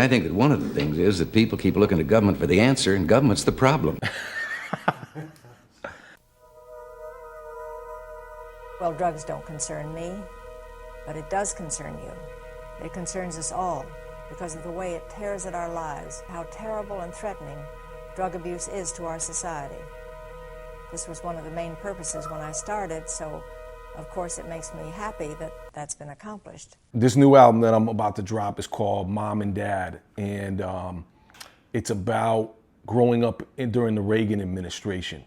I think that one of the things is that people keep looking to government for the answer, and government's the problem. Well, drugs don't concern me, but it does concern you. It concerns us all because of the way it tears at our lives, how terrible and threatening drug abuse is to our society. This was one of the main purposes when I started, so of course it makes me happy that that's been accomplished. This new album that I'm about to drop is called Mom and Dad, and it's about growing up during the Reagan administration.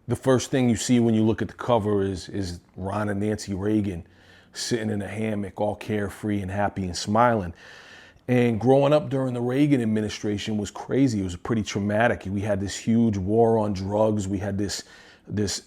The first thing you see when you look at the cover is Ron and Nancy Reagan sitting in a hammock, all carefree and happy and smiling. And growing up during the Reagan administration was crazy. It was pretty traumatic. We had this huge war on drugs. We had this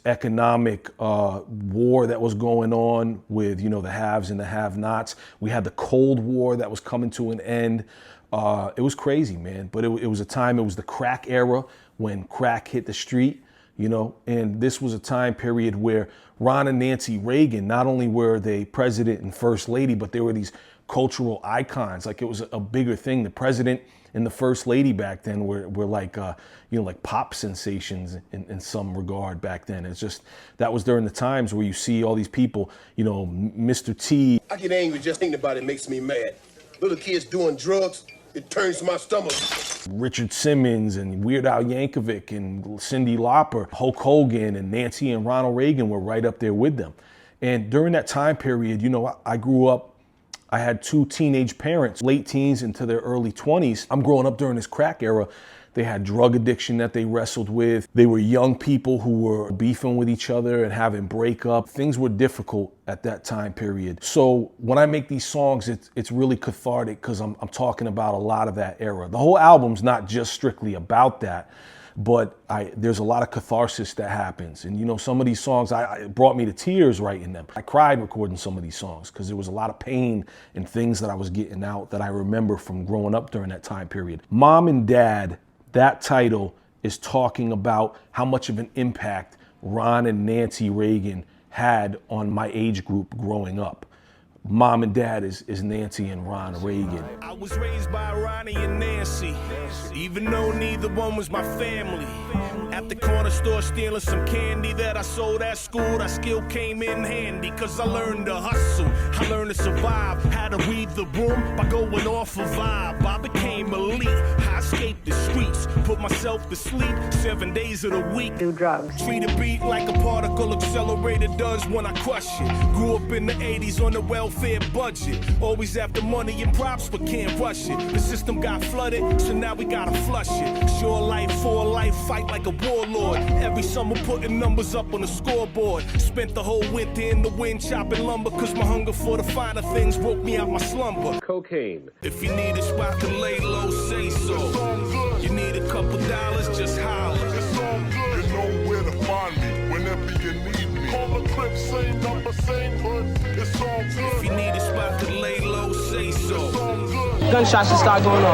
economic war that was going on with, the haves and the have-nots. We had the Cold War that was coming to an end. It was crazy, man. But it was a time, it was the crack era when crack hit the street. And this was a time period where Ron and Nancy Reagan, not only were they president and first lady, but they were these cultural icons. Like, it was a bigger thing. The president and the first lady back then were like, like pop sensations in some regard back then. It's just, that was during the times where you see all these people, Mr. T. I get angry just thinking about it, makes me mad. Little kids doing drugs, it turns my stomach. Richard Simmons and Weird Al Yankovic and Cyndi Lauper, Hulk Hogan and Nancy and Ronald Reagan were right up there with them. And during that time period, I grew up, I had two teenage parents, late teens into their early 20s. I'm growing up during this crack era. They had drug addiction that they wrestled with. They were young people who were beefing with each other and having breakup. Things were difficult at that time period. So when I make these songs, it's really cathartic because I'm talking about a lot of that era. The whole album's not just strictly about that, but there's a lot of catharsis that happens. And some of these songs, it brought me to tears writing them. I cried recording some of these songs because there was a lot of pain and things that I was getting out that I remember from growing up during that time period. Mom and Dad, that title is talking about how much of an impact Ron and Nancy Reagan had on my age group growing up. Mom and Dad is Nancy and Ron Reagan. I was raised by Ronnie and Nancy, even though neither one was my family. At the corner store stealing some candy that I sold at school, that skill came in handy, cause I learned to hustle, I learned to survive, how to read the room by going off a vibe. I became elite, I escaped the streets, put myself to sleep 7 days of the week. Do drugs. Treat a beat like a particle accelerator does when I crush it. Grew up in the 80s on the welfare budget, always after money and props but can't rush it. The system got flooded, so now we gotta flush it. Sure life for life, fight like a warlord. Every summer putting numbers up on the scoreboard. Spent the whole winter in the wind chopping lumber, cause my hunger for the finer things woke me out my slumber. Cocaine. If you need a spot to lay low, say so. You need a couple dollars, just holler. It's all good. You know where to find me whenever you need me. Call the clip, same number, same hood. It's all good. If you need a spot to lay low, say so. Gunshots just start going off.